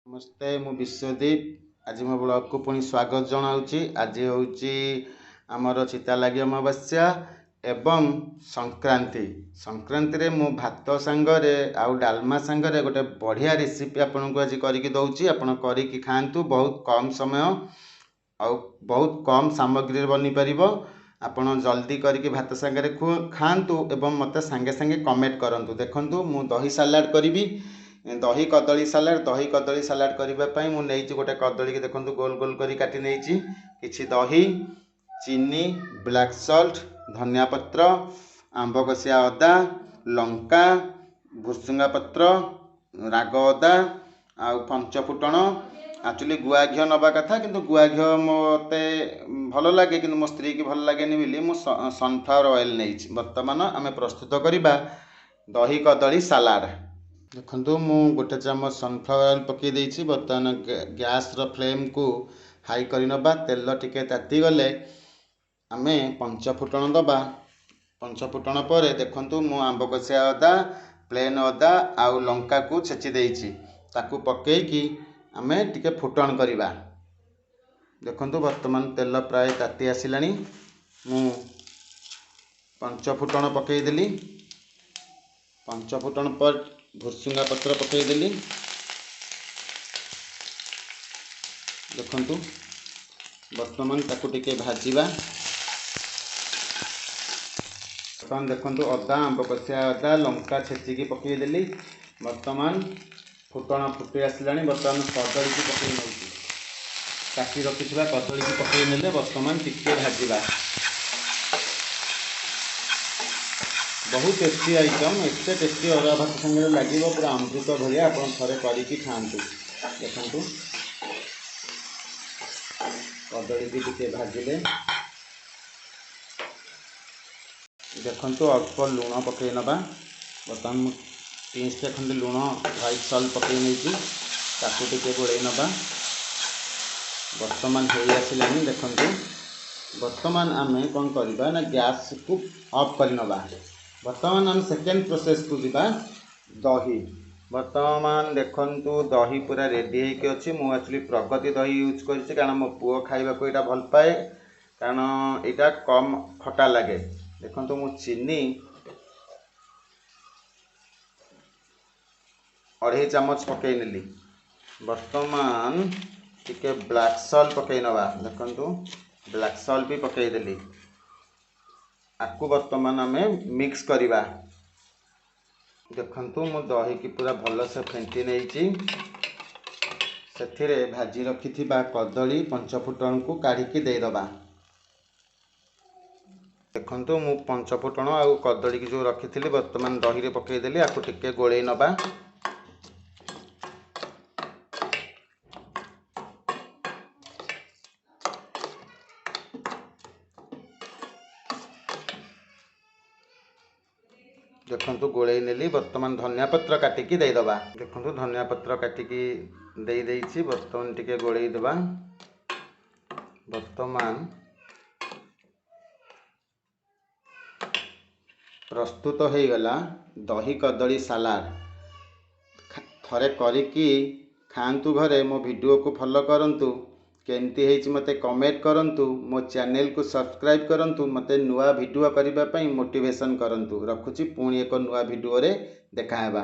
नमस्ते मु विश्वदीप आज मो ब्लॉग को पुणी स्वागत जनाऊँगी। आज हूँ आमर चिता लगी अमावास्या एवं संक्रांति। संक्रांति रे मु भात सांगरे आउ डालमा सांगरे गोटे बढ़िया रेसिपी आपन को आज करके दउची। आपन करके खांतु, बहुत कम समय आउ बहुत कम सामग्री बनी परिबो। आपन जल्दी करके भात सांगरे खांतु एवं मते सांगे सांगे कमेंट करंतु। देखंतु मु दही सलाड करिवि, दही कदली सलाड करने मु नहीं गोटे कदली की देखो गोल गोल कर काटी नहीं किसी दही, चीनी, ब्लैक सॉल्ट, धनिया पत्र, आंब कसिया अदा, लंका, भुसुंगा पत्र, राग अदा आउ पंच फुटण। एक्चुअली गुआ घी नवा कथा किंतु गुआ घी मते भल लगे कि मो स्त्री की भल लगे बोली मु सनफ्लावर ऑयल नहीं। बर्तमान आम प्रस्तुत करवा दही कदली सलाड। देखो मु गोटे चम्मच सनफ्लावर ऑयल पकई देछि। बर्तमान गैस रो फ्लेम को हाई करी नबा। तेल टिके ताती गले आमे पंच फुटण दबा। पंच फुटण पर देखंतु मु आंब कसिया अदा, प्लेन अदा आउ लंका को छेची देछि। ताकू पकेइकी आमे टिके फुटण करिबा। देखंतु वर्तमान तेल प्राय ताती आसिलानी। मु पंच फुटण पकई देली। पंच फुटण पर भुसुंगा पत्र पकई देली। देखंतु वर्तमान ताकू टिके भाजीबा। वर्तमान देखंतु अदा, आंब कसिया अदा, लंका छेचिकी पकई देली। वर्तमान फुटण फुटी आसिलानी। वर्तमान कदली की पकई नउची। काटी रखिथिबा कदली की पकई नेले वर्तमान टिके भाजीबा। बहुत टेस्टी आइटम, एत टेस्टी अरुआ भात संगे लगे पूरा अमृत भाया। आप थे करके खातु। देखु कदली की टिके भाजिले। देखु अल्प लुण पकई नबा। बर्तमान 3 स्पून खंडे लुण व्हाइट सॉल्ट पकई नहीं ताकू टिके गोड़े नबा। वर्तमान हो आसिलानी। देखु वर्तमान आम कौन करवा ना गैस को ऑफ कर नबा। वर्तमान हम सेकेंड प्रोसेस को जीवा दही। वर्तमान देखंतु दही पूरा रेडी होके अच्छी। मु एक्चुअली प्रगति दही यूज करिछि कारण मो पुओ खाइबा को एटा भल पाए, कारण एटा कम खटा लगे। देखंतु मु चीनी 2.5 चम्मच पकई नेली। वर्तमान टिके ब्लैक सॉल्ट पकई नबा। देखंतु ब्लैक सॉल्ट भी पकई देली। आपको वर्तमान आम मिक्स करिबा। देखंतु मु दही की पूरा भल से फेंटी नहीं। सेथिरे भाजी रखिथिबा कदली पंचफुटण को काढ़िकी देदबा। देखंतु मु पंचफुटण आउ कदली की जो रखिथिली वर्तमान दही रे पकई देली। आपको टिके गोळेई नबा। देखंतु गोळेई नेली। वर्तमान धनिया पत्र काटिकी देदबा। देखंतु धनिया पत्र काटिकी देई देइछि। वर्तमान टिके गोळेई देबा। वर्तमान प्रस्तुत हो गला दही कदली सलाड। थरे करिकी खांतु घरे। मो वीडियो को फॉलो करंतु। केमती हेछि मते कमेंट करंतु। मो चैनल को सब्सक्राइब करंतु। मते नुआ वीडियो करिबा पई मोटिवेशन करंतु। रखुछि पुणी एक नुआ वीडियो रे देखा हेबा।